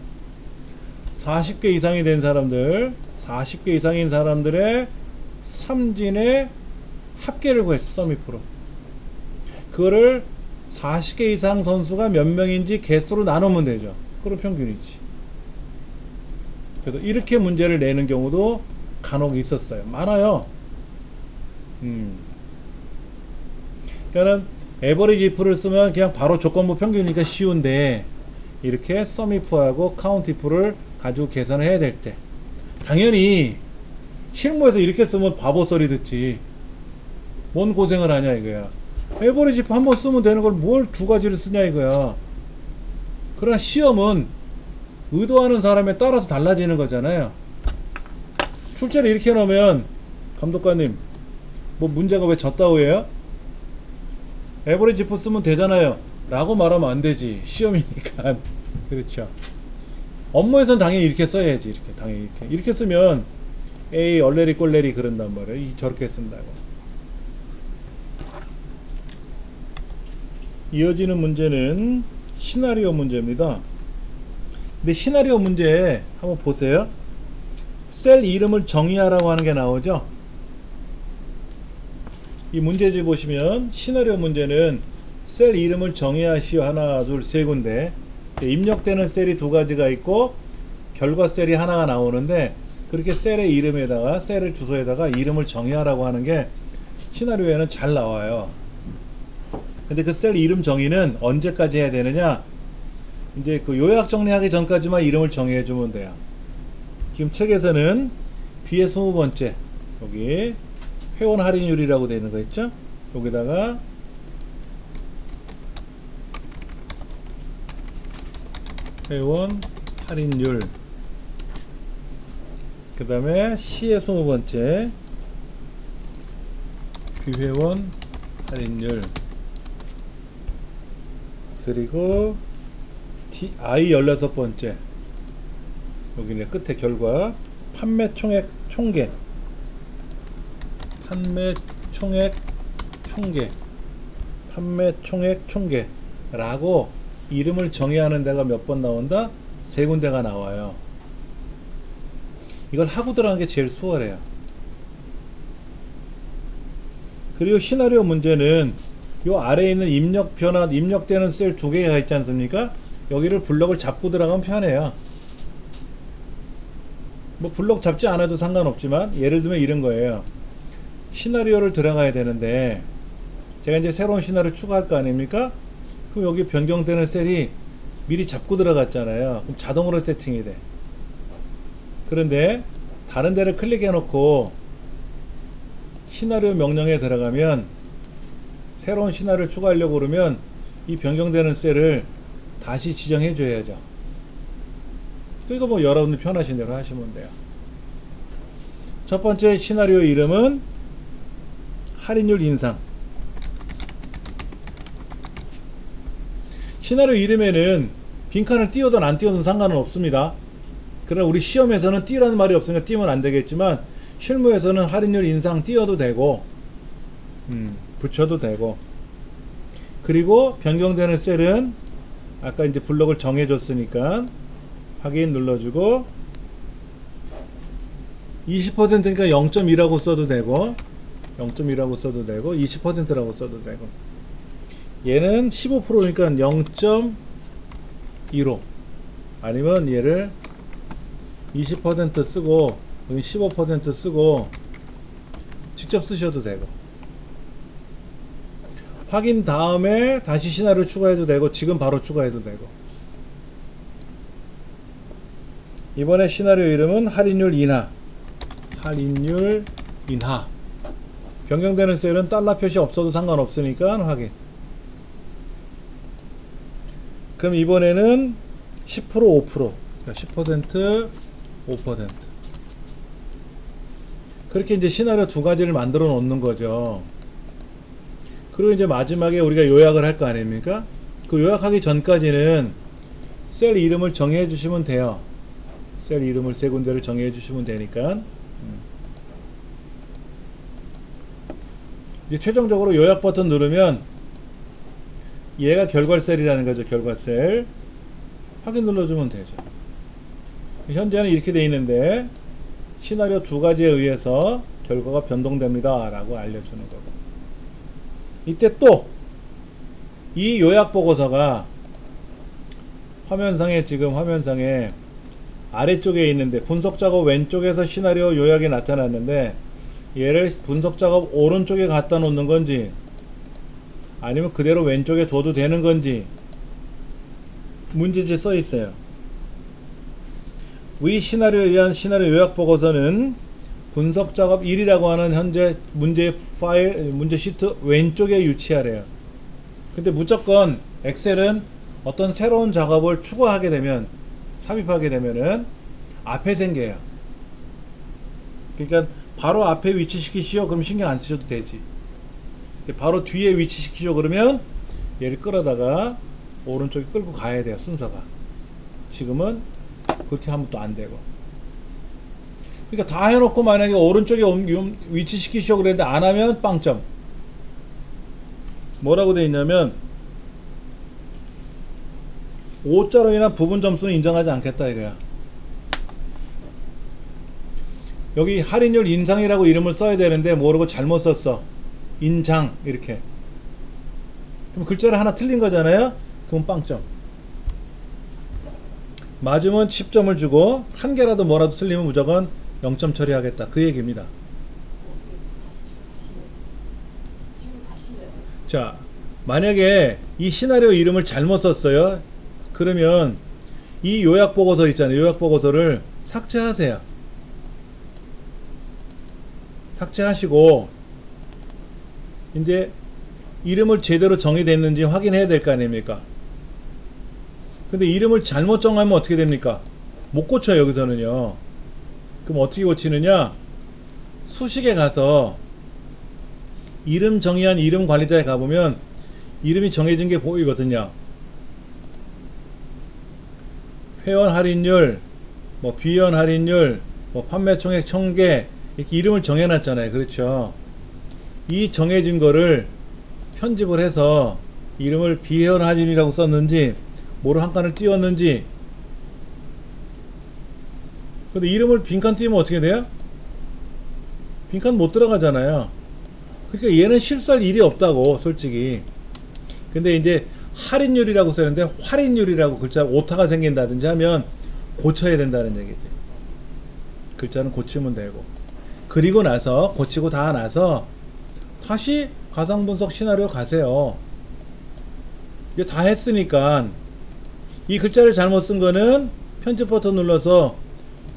40개 이상이 된 사람들, 40개 이상인 사람들의 삼진의 합계를 구했어. sum if로. 그거를 40개 이상 선수가 몇 명인지 개수로 나누면 되죠. 그럼 평균이지. 그래서 이렇게 문제를 내는 경우도 간혹 있었어요. 많아요. 그러니까 에버리지 if를 쓰면 그냥 바로 조건부 평균이니까 쉬운데, 이렇게 sum if하고 count if를 가지고 계산을 해야 될 때, 당연히 실무에서 이렇게 쓰면 바보 소리 듣지. 뭔 고생을 하냐 이거야. 에버리지 if 한번 쓰면 되는 걸 뭘 두 가지를 쓰냐 이거야. 그러나 시험은 의도하는 사람에 따라서 달라지는 거잖아요. 출제를 이렇게 놓으면 감독관님 뭐 문제가 왜 졌다고 해요? 에버리지 if 쓰면 되잖아요 라고 말하면 안 되지. 시험이니까. 그렇죠. 업무에선 당연히 이렇게 써야지. 이렇게 당연히 이렇게 쓰면 에이 얼레리 꼴레리 그런단 말이에요. 저렇게 쓴다고. 이어지는 문제는 시나리오 문제입니다. 근데 시나리오 문제 한번 보세요. 셀 이름을 정의하라고 하는 게 나오죠. 이 문제지 보시면 시나리오 문제는 셀 이름을 정의하시오 하나 둘 세 군데, 입력되는 셀이 두 가지가 있고 결과 셀이 하나가 나오는데, 그렇게 셀의 이름에다가 셀의 주소에다가 이름을 정의하라고 하는 게 시나리오에는 잘 나와요. 근데 그 셀 이름 정의는 언제까지 해야 되느냐, 이제 그 요약 정리하기 전까지만 이름을 정의해 주면 돼요. 지금 책에서는 B의 20번째 여기 회원 할인율이라고 되어 있는 거 있죠. 여기다가 회원 할인율, 그 다음에 C의 20번째 비회원 할인율, 그리고 I 16번째 여기 끝에 결과 판매 총액 총계, 판매 총액 총계라고 이름을 정의하는 데가 몇 번 나온다? 세 군데가 나와요. 이걸 하고 들어가는 게 제일 수월해요. 그리고 시나리오 문제는 요 아래에 있는 입력표나 입력되는 셀 두 개가 있지 않습니까? 여기를 블럭을 잡고 들어가면 편해요. 뭐 블럭 잡지 않아도 상관없지만, 예를 들면 이런 거예요. 시나리오를 들어가야 되는데 제가 이제 새로운 시나리오 추가할 거 아닙니까? 그럼 여기 변경되는 셀이 미리 잡고 들어갔잖아요. 그럼 자동으로 세팅이 돼. 그런데 다른 데를 클릭해 놓고 시나리오 명령에 들어가면, 새로운 시나리오를 추가하려고 그러면 이 변경되는 셀을 다시 지정해 줘야죠. 그리고 뭐 여러분들 편하신 대로 하시면 돼요. 첫 번째 시나리오 이름은 할인율 인상. 시나리오 이름에는 빈칸을 띄우든 안 띄우든 상관은 없습니다. 그러나 우리 시험에서는 띄우라는 말이 없으니까 띄우면 안 되겠지만, 실무에서는 할인율 인상 띄워도 되고 붙여도 되고, 그리고 변경되는 셀은 아까 이제 블록을 정해줬으니까 확인 눌러주고, 20%니까 0.2라고 써도 되고 0.2라고 써도 되고 20%라고 써도 되고, 얘는 15%니까 0.15 아니면 얘를 20% 쓰고 여기 15% 쓰고 직접 쓰셔도 되고, 확인 다음에 다시 시나리오 추가해도 되고 지금 바로 추가해도 되고. 이번에 시나리오 이름은 할인율 인하. 할인율 인하. 변경되는 셀은 달러 표시 없어도 상관없으니까 확인. 그럼 이번에는 10% 5%, 그러니까 10% 5%. 그렇게 이제 시나리오 두 가지를 만들어 놓는 거죠. 그리고 이제 마지막에 우리가 요약을 할 거 아닙니까? 그 요약하기 전까지는 셀 이름을 정해 주시면 돼요. 셀 이름을 세 군데를 정해 주시면 되니까. 이제 최종적으로 요약 버튼 누르면 얘가 결과셀이라는 거죠. 결과셀. 확인 눌러주면 되죠. 현재는 이렇게 돼 있는데 시나리오 두 가지에 의해서 결과가 변동됩니다 라고 알려주는 거고, 이때 또 이 요약 보고서가 화면상에, 지금 화면상에 아래쪽에 있는데 분석 작업 왼쪽에서 시나리오 요약이 나타났는데, 얘를 분석 작업 오른쪽에 갖다 놓는 건지 아니면 그대로 왼쪽에 둬도 되는 건지 문제지에 써 있어요. 위 시나리오에 의한 시나리오 요약 보고서는 분석 작업 1이라고 하는 현재 문제 파일, 문제 시트 왼쪽에 위치하래요. 근데 무조건 엑셀은 어떤 새로운 작업을 추가하게 되면, 삽입하게 되면은 앞에 생겨요. 그러니까 바로 앞에 위치시키시오 그럼 신경 안 쓰셔도 되지. 바로 뒤에 위치시키시오 그러면 얘를 끌어다가 오른쪽에 끌고 가야 돼요, 순서가. 지금은 그렇게 하면 또 안 되고. 그러니까 다 해놓고 만약에 오른쪽에 위치시키시오 그랬는데 안 하면 빵점. 뭐라고 되어 있냐면 5자로 인한 부분 점수는 인정하지 않겠다 이거야. 여기 할인율 인상이라고 이름을 써야 되는데 모르고 잘못 썼어. 인장 이렇게. 그럼 글자를 하나 틀린 거잖아요. 그럼 빵점. 맞으면 10점을 주고 한 개라도 뭐라도 틀리면 무조건 0점 처리하겠다 그 얘기입니다. 자, 만약에 이 시나리오 이름을 잘못 썼어요. 그러면 이 요약 보고서 있잖아요. 요약 보고서를 삭제하세요. 삭제하시고 이제 이름을 제대로 정의됐는지 확인해야 될 거 아닙니까? 근데 이름을 잘못 정하면 어떻게 됩니까? 못 고쳐요, 여기서는요. 그럼 어떻게 고치느냐? 수식에 가서 이름 정의한 이름 관리자에 가보면 이름이 정해진 게 보이거든요. 회원 할인율, 뭐 비회원 할인율, 뭐 판매 총액 1000개 이렇게 이름을 정해놨잖아요. 그렇죠? 이 정해진 거를 편집을 해서 이름을 비회원 할인이라고 썼는지 뭐를 한 칸을 띄웠는지. 근데 이름을 빈칸 띄우면 어떻게 돼요? 빈칸 못 들어가잖아요. 그러니까 얘는 실수할 일이 없다고, 솔직히. 근데 이제 할인율이라고 쓰는데 할인율이라고 글자 오타가 생긴다든지 하면 고쳐야 된다는 얘기지. 글자는 고치면 되고. 그리고 나서 고치고 다 나서 다시 가상분석 시나리오 가세요. 이게 다 했으니까 이 글자를 잘못 쓴 거는 편집 버튼 눌러서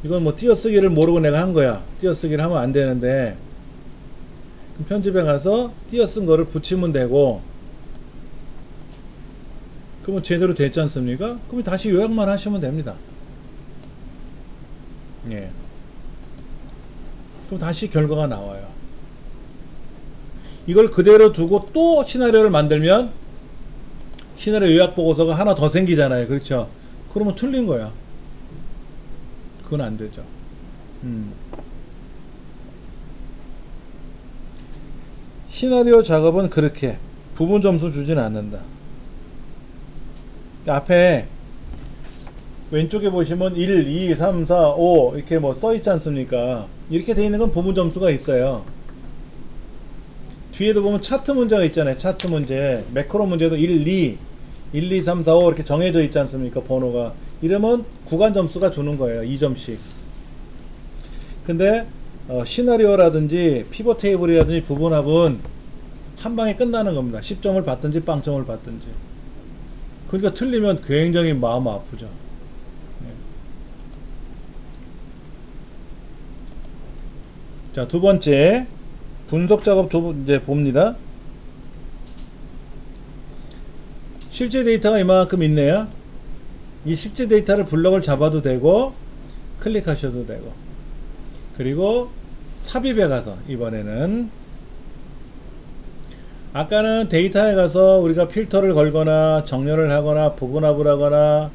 이건 뭐 띄어쓰기를 모르고 내가 한 거야. 띄어쓰기를 하면 안 되는데 편집에 가서 띄어쓴 거를 붙이면 되고, 그러면 제대로 됐지 않습니까? 그럼 다시 요약만 하시면 됩니다. 예. 그럼 다시 결과가 나와요. 이걸 그대로 두고 또 시나리오를 만들면 시나리오 요약 보고서가 하나 더 생기잖아요. 그렇죠? 그러면 틀린 거야. 그건 안 되죠. 시나리오 작업은 그렇게 부분 점수 주진 않는다. 앞에 왼쪽에 보시면 1, 2, 3, 4, 5 이렇게 뭐 써있지 않습니까? 이렇게 돼 있는 건 부분 점수가 있어요. 뒤에도 보면 차트 문제가 있잖아요. 차트 문제. 매크로 문제도 1, 2, 1, 2, 3, 4, 5 이렇게 정해져 있지 않습니까? 번호가. 이러면 구간 점수가 주는 거예요. 2점씩. 근데 시나리오라든지 피벗 테이블이라든지 부분합은 한 방에 끝나는 겁니다. 10점을 받든지 빵점을 받든지. 그러니까 틀리면 굉장히 마음 아프죠. 자, 두 번째 분석 작업 이제 봅니다. 실제 데이터가 이만큼 있네요. 이 실제 데이터를 블럭을 잡아도 되고 클릭하셔도 되고, 그리고 삽입에 가서 이번에는 아까는 데이터에 가서 우리가 필터를 걸거나 정렬을 하거나 부분합을 하거나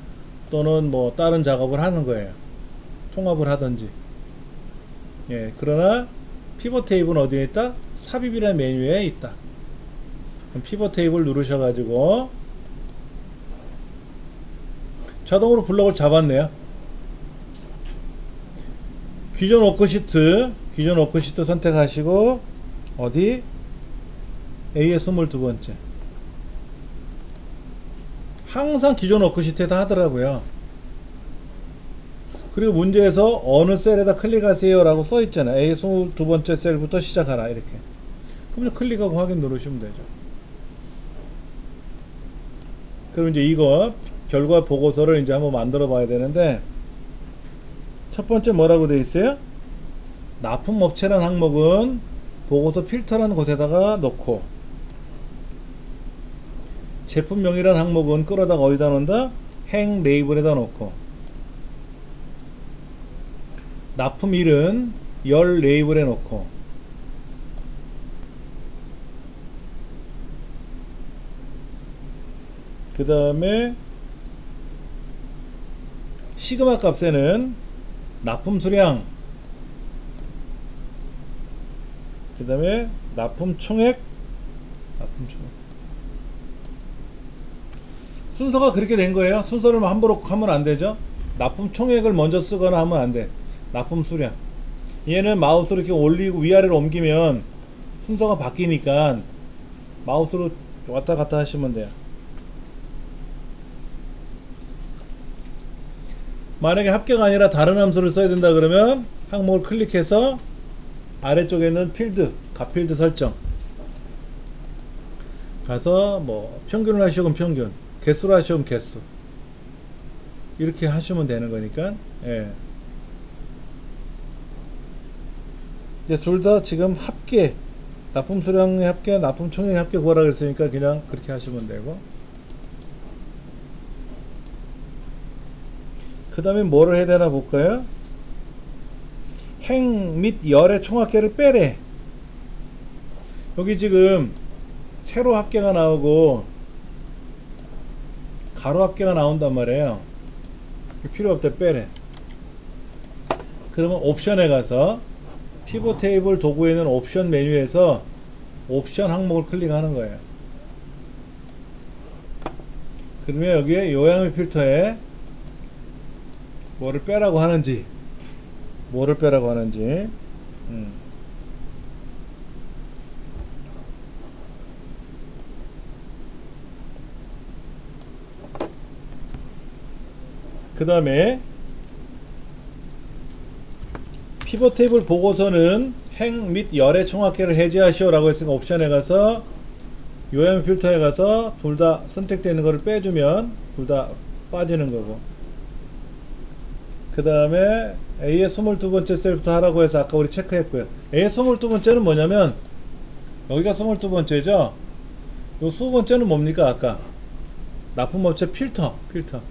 또는 뭐 다른 작업을 하는 거예요. 통합을 하든지. 예, 그러나 피벗 테이블은 어디에 있다? 삽입이라는 메뉴에 있다. 그럼 피벗 테이블 누르셔가지고 자동으로 블럭을 잡았네요. 기존 워크시트 선택하시고 어디? A의 22번째. 항상 기존 워크시트에다 하더라고요. 그리고 문제에서 어느 셀에다 클릭하세요 라고 써있잖아요. A 22번째 셀부터 시작하라 이렇게. 그럼 클릭하고 확인 누르시면 되죠. 그럼 이제 이거 결과 보고서를 이제 한번 만들어 봐야 되는데, 첫 번째 뭐라고 되어 있어요? 납품업체라는 항목은 보고서 필터라는 곳에다가 놓고, 제품명이라는 항목은 끌어다가 어디다 놓는다? 행 레이블에다 놓고, 납품일은 열 레이블에 놓고, 그 다음에 시그마 값에는 납품 수량, 그 다음에 납품 총액, 순서가 그렇게 된 거예요. 순서를 함부로 하면 안 되죠. 납품 총액을 먼저 쓰거나 하면 안 돼. 납품 수량. 얘는 마우스로 이렇게 올리고 위아래로 옮기면 순서가 바뀌니까 마우스로 왔다 갔다 하시면 돼요. 만약에 합격 아니라 다른 함수를 써야 된다 그러면 항목을 클릭해서 아래쪽에 있는 필드, 값필드 설정 가서 뭐 평균을 하시면 평균, 개수로 하시면 개수, 이렇게 하시면 되는 거니까. 예. 이제 둘 다 지금 합계, 납품 수량의 합계, 납품 총액의 합계 구하라 그랬으니까 그냥 그렇게 하시면 되고, 그 다음에 뭐를 해야 되나 볼까요? 행 및 열의 총합계를 빼래. 여기 지금 세로 합계가 나오고 가로 합계가 나온단 말이에요. 필요 없대, 빼래. 그러면 옵션에 가서 피벗 테이블 도구에 있는 옵션 메뉴에서 옵션 항목을 클릭하는 거예요. 그러면 여기에 요약의 필터에 뭐를 빼라고 하는지, 그 다음에 피벗 테이블 보고서는 행 및 열의 총합계를 해제하시오 라고 했으니까 옵션에 가서 요약 필터에 가서 둘 다 선택되어 있는 거를 빼주면 둘 다 빠지는 거고, 그 다음에 A의 22번째 셀부터 하라고 해서 아까 우리 체크했고요. A의 22번째는 뭐냐면 여기가 22번째죠. 요 20번째는 뭡니까? 아까 납품업체 필터. 그러니까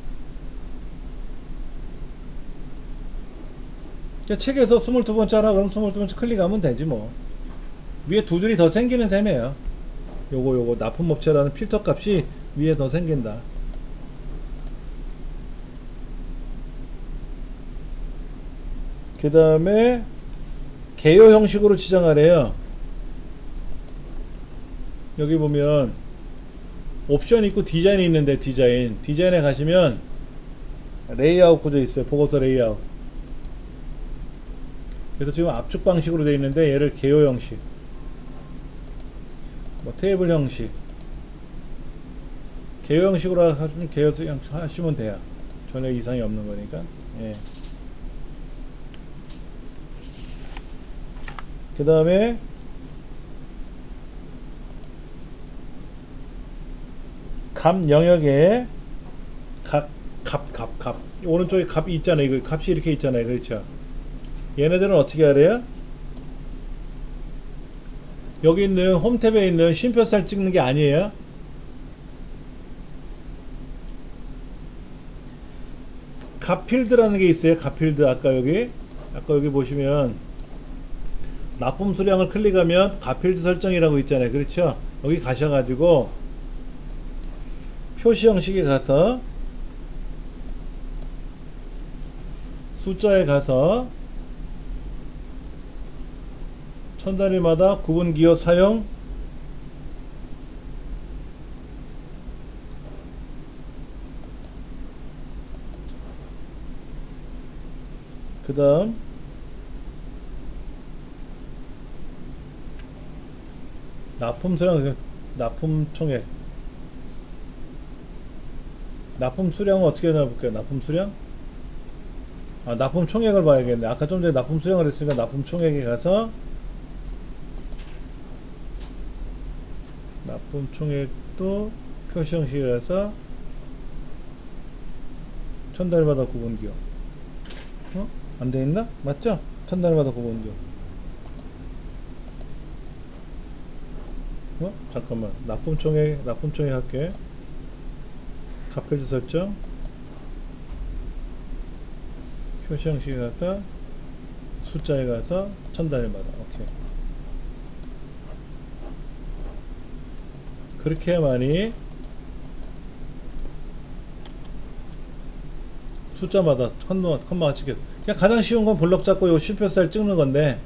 책에서 22번째 하라 그러면 22번째 클릭하면 되지 뭐. 위에 두 줄이 더 생기는 셈이에요. 요거 납품업체라는 필터 값이 위에 더 생긴다. 그 다음에 개요 형식으로 지정하래요. 여기 보면 옵션 있고 디자인이 있는데 디자인에 가시면 레이아웃 구조 있어요. 보고서 레이아웃. 그래서 지금 압축 방식으로 되어 있는데 얘를 개요 형식, 뭐 테이블 형식, 개요 형식으로 하시면 개요 형식 하시면 돼요. 전혀 이상이 없는 거니까. 예. 그 다음에 값 영역에 값 오른쪽에 값이 있잖아요. 이거 값이 이렇게 있잖아요. 그렇죠? 얘네들은 어떻게 하래요? 여기 있는 홈 탭에 있는 쉼표살 찍는 게 아니에요. 값 필드라는 게 있어요. 값 필드. 아까 여기 보시면 납품 수량을 클릭하면 값 필드 설정이라고 있잖아요. 그렇죠? 여기 가셔가지고 표시 형식에 가서 숫자에 가서 천 단위마다 구분 기호 사용, 그 다음 납품 수량, 납품 총액, 납품 수량은 어떻게 나볼게요? 납품 수량? 납품 총액을 봐야겠네. 아까 좀 전에 납품 수량을 했으니까 납품 총액에 가서 납품 총액도 표시 형식에 가서 천 단위마다 구분기호. 안 되있나? 맞죠? 천 단위마다 구분기호. 잠깐만. 납품 총액 할게. 값필드 설정, 표시 형식에 가서 숫자에 가서 천 단위마다. 오케이. 그렇게 해야만이 숫자마다 컴마가 찍혀. 그냥 가장 쉬운 건 블럭 잡고 요 쉼표살 찍는 건데,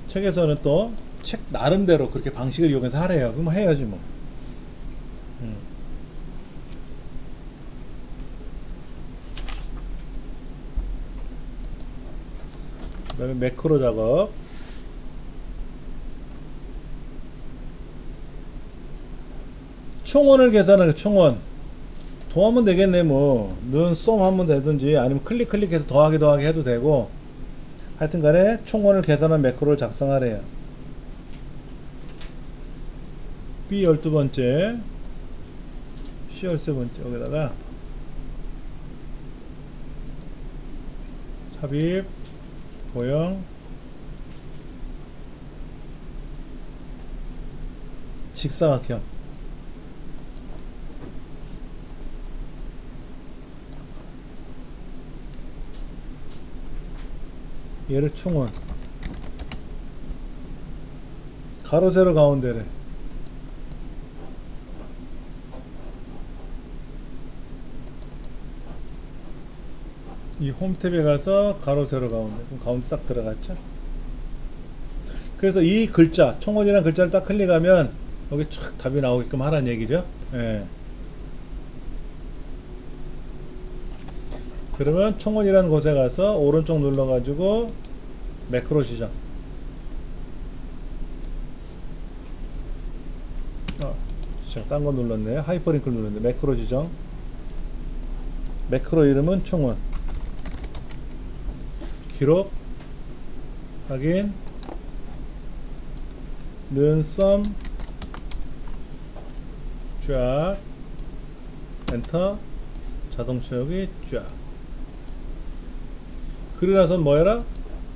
책에서는 또 책 나름대로 그렇게 방식을 이용해서 하래요. 그럼 해야지 뭐. 그 다음에 매크로 작업. 총원을 계산하는 총원. 더하면 되겠네 뭐. 는 썸 하면 되든지 아니면 클릭해서 더하기 해도 되고, 하여튼 간에 총원을 계산한 매크로를 작성하래요. B 12번째, C 13번째 여기다가 삽입, 도형, 직사각형. 얘를 총원, 가로 세로 가운데래. 이 홈 탭에 가서 가로 세로 가운데. 그럼 가운데 딱 들어갔죠. 그래서 이 글자 총원이라는 글자를 딱 클릭하면 여기 촥 답이 나오게끔 하라는 얘기죠. 예. 그러면 총원이라는 곳에 가서 오른쪽 눌러 가지고 매크로 지정. 딴 거 눌렀네요. 하이퍼링크를 눌렀는데 매크로 지정. 매크로 이름은 총원. 기록, 확인, 는 썸, 쫙, 엔터, 자동 채우기 쫙. 그리고 나서 뭐 해라?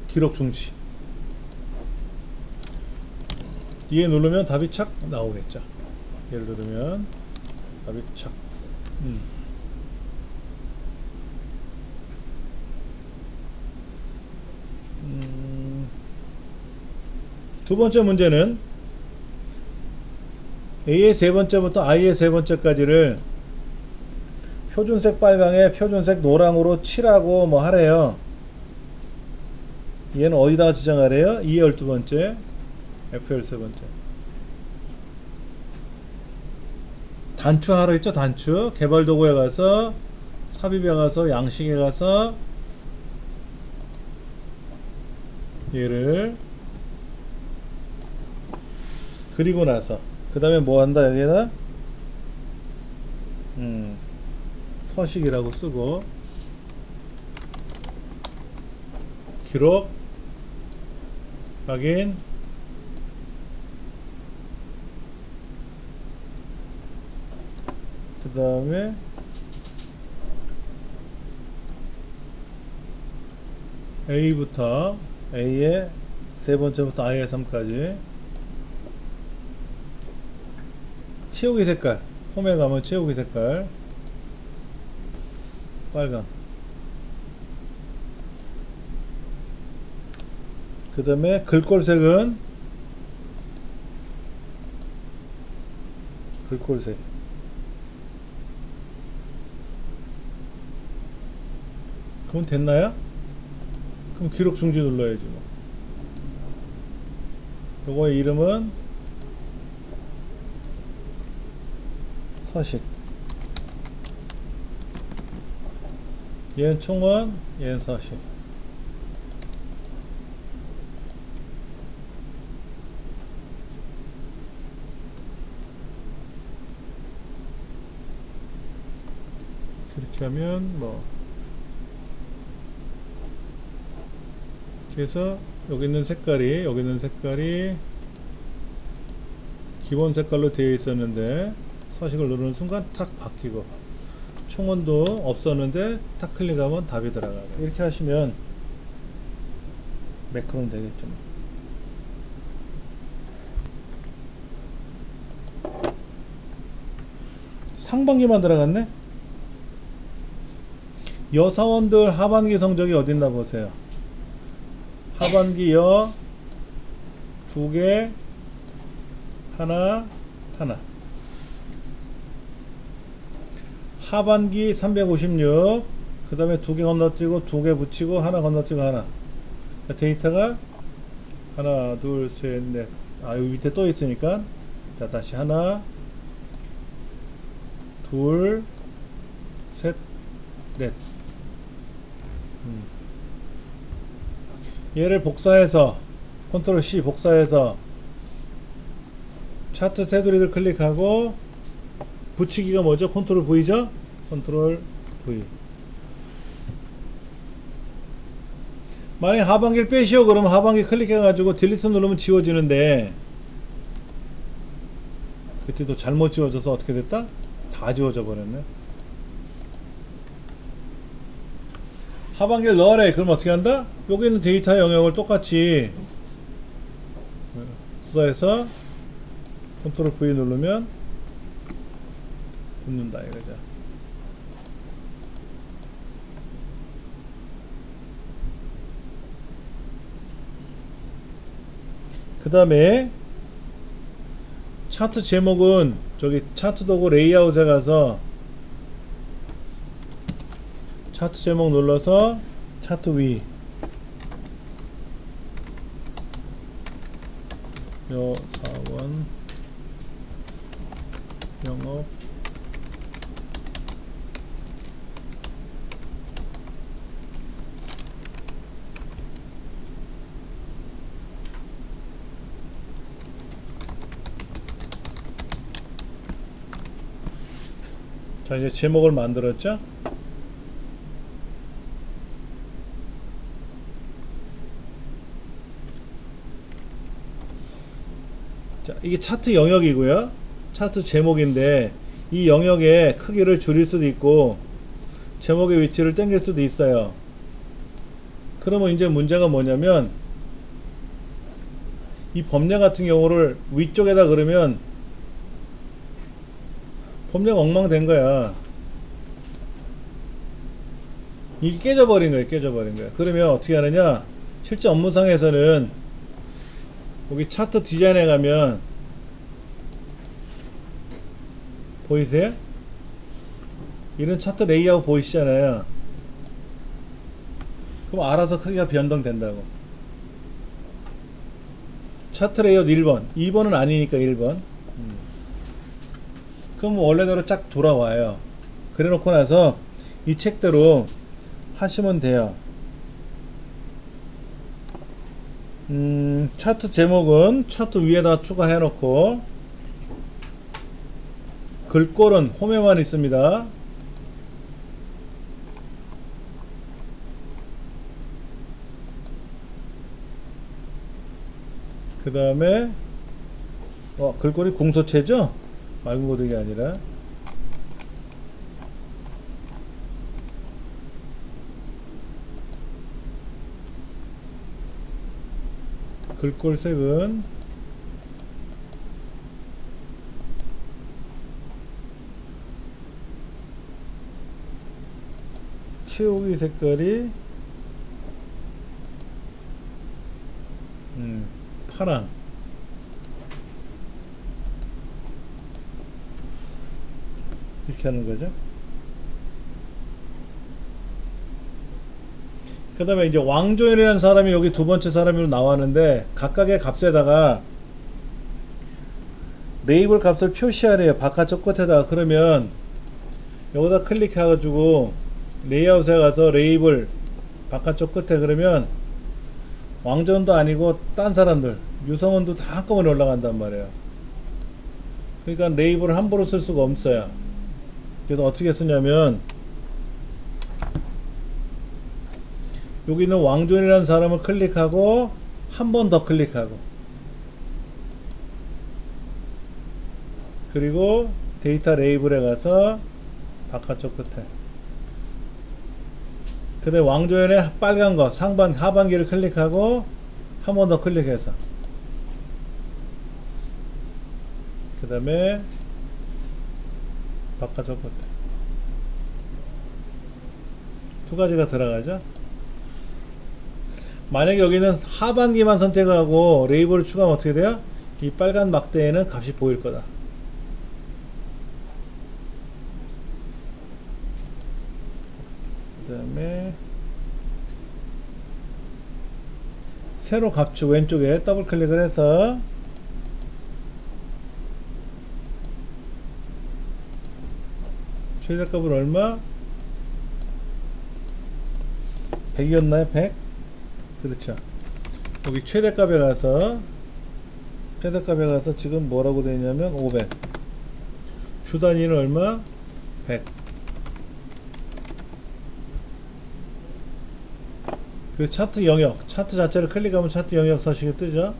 기록 중지. 얘 누르면 답이 착 나오겠죠. 얘를 누르면 답이 착 음. 두 번째 문제는 A의 세 번째부터 I의 세 번째까지를 표준색 빨강에 표준색 노랑으로 칠하고 뭐 하래요. 얘는 어디다가 지정하래요? E 12번째, F 13번째. 단추하러 있죠, 단추. 개발 도구에 가서, 삽입에 가서, 양식에 가서, 얘를 그리고 나서, 그 다음에 뭐 한다, 여기다? 서식이라고 쓰고, 기록, 확인, 그 다음에 A부터 A의 세 번째부터 I의 3까지 채우기 색깔, 홈에 가면 채우기 색깔 빨강, 그 다음에 글꼴색은 글꼴색, 그럼 됐나요? 그럼 기록 중지 눌러야지 뭐. 요거의 이름은 서식, 얘는 총원, 얘는 서식. 그렇게 하면 뭐 그래서 여기 있는 색깔이 기본 색깔로 되어 있었는데 서식을 누르는 순간 탁 바뀌고, 총원도 없었는데 탁 클릭하면 답이 들어가고, 이렇게 하시면 매크로는 되겠죠. 상반기만 들어갔네. 여사원들 하반기 성적이 어딨나 보세요. 하반기 여 2개, 하나. 하반기 356, 그 다음에 2개 건너뛰고 2개 붙이고 하나 건너뛰고 하나. 데이터가 하나, 둘, 셋, 넷. 아, 여기 밑에 또 있으니까. 자, 다시 하나, 둘, 셋, 넷. 얘를 복사해서 컨트롤 C 복사해서 차트 테두리를 클릭하고, 붙이기가 뭐죠? 컨트롤 V죠? 컨트롤 V. 만약에 하반기를 빼시오 그러면 하반기 클릭해 가지고 딜리트 누르면 지워지는데, 그때도 잘못 지워져서 어떻게 됐다? 다 지워져 버렸네. 하반기를 넣으래. 그럼 어떻게 한다? 여기 있는 데이터 영역을 똑같이 복사해서 컨트롤 V 누르면 붙는다 이거죠. 그 다음에 차트 제목은 저기 차트 도구 레이아웃에 가서 차트 제목 눌러서 차트 위 여사원 영업 자, 이제 제목을 만들었죠? 자, 이게 차트 영역이고요. 차트 제목인데 이 영역의 크기를 줄일 수도 있고 제목의 위치를 당길 수도 있어요. 그러면 이제 문제가 뭐냐면 이 범례 같은 경우를 위쪽에다 그러면 범례가 엉망된 거야. 이게 깨져버린 거예요. 깨져버린 거예요. 그러면 어떻게 하느냐, 실제 업무상에서는 여기 차트 디자인에 가면 보이세요? 이런 차트 레이아웃 보이시잖아요. 그럼 알아서 크기가 변동된다고. 차트 레이아웃 1번, 2번은 아니니까 1번. 그럼 원래대로 쫙 돌아와요. 그래 놓고 나서 이 책대로 하시면 돼요. 차트 제목은 차트 위에다 추가해 놓고, 글꼴은 홈에만 있습니다. 그 다음에 글꼴이 궁서체죠? 맑은 고딕이 아니라. 글꼴 색은 치우기 색깔이 파랑. 이렇게 하는 거죠. 그 다음에 이제 왕조연이라는 사람이 여기 두 번째 사람으로 나왔는데, 각각의 값에다가 레이블 값을 표시하래요. 바깥쪽 끝에다가. 그러면 여기다 클릭해 가지고 레이아웃에 가서 레이블 바깥쪽 끝에, 그러면 왕조연도 아니고 딴 사람들, 유성원도 다 한꺼번에 올라간단 말이에요. 그러니까 레이블을 함부로 쓸 수가 없어요. 그래서 어떻게 쓰냐면, 여기 있는 왕조연이라는 사람을 클릭하고 한 번 더 클릭하고, 그리고 데이터 레이블에 가서 바깥쪽 끝에, 그 다음에 왕조연의 빨간 거 하반기를 클릭하고 한 번 더 클릭해서, 그 다음에 바깥쪽 끝에 두 가지가 들어가죠. 만약에 여기는 하반기만 선택하고 레이블을 추가하면 어떻게 돼요? 이 빨간 막대에는 값이 보일 거다. 그 다음에 세로 값축 왼쪽에 더블 클릭을 해서 최저값은 얼마? 100이었나요? 100? 그렇죠. 여기 최대값에 가서 지금 뭐라고 되냐면 500. 주 단위는 얼마? 100. 그 차트 영역, 차트 자체를 클릭하면 차트 영역 서식이 뜨죠.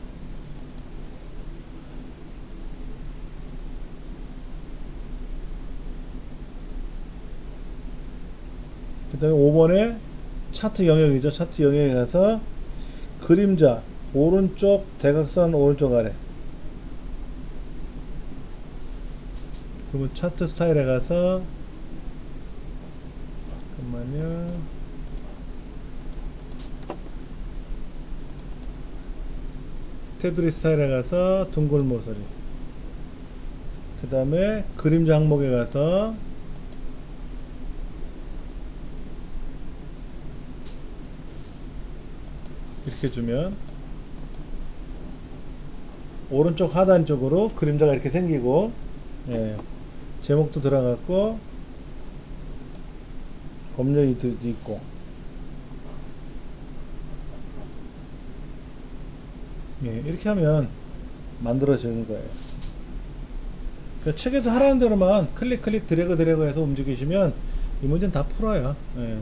그 다음에 5번에 차트 영역이죠. 차트 영역에 가서 그림자 오른쪽 대각선 오른쪽 아래, 그러면 차트 스타일에 가서, 잠깐만요, 테두리 스타일에 가서 둥글 모서리, 그 다음에 그림자 항목에 가서 이렇게 주면 오른쪽 하단 쪽으로 그림자가 이렇게 생기고, 예, 제목도 들어갔고 검열이 있고, 예, 이렇게 하면 만들어지는 거예요. 그러니까 책에서 하라는 대로만 클릭 드래그 해서 움직이시면 이 문제는 다 풀어요. 예.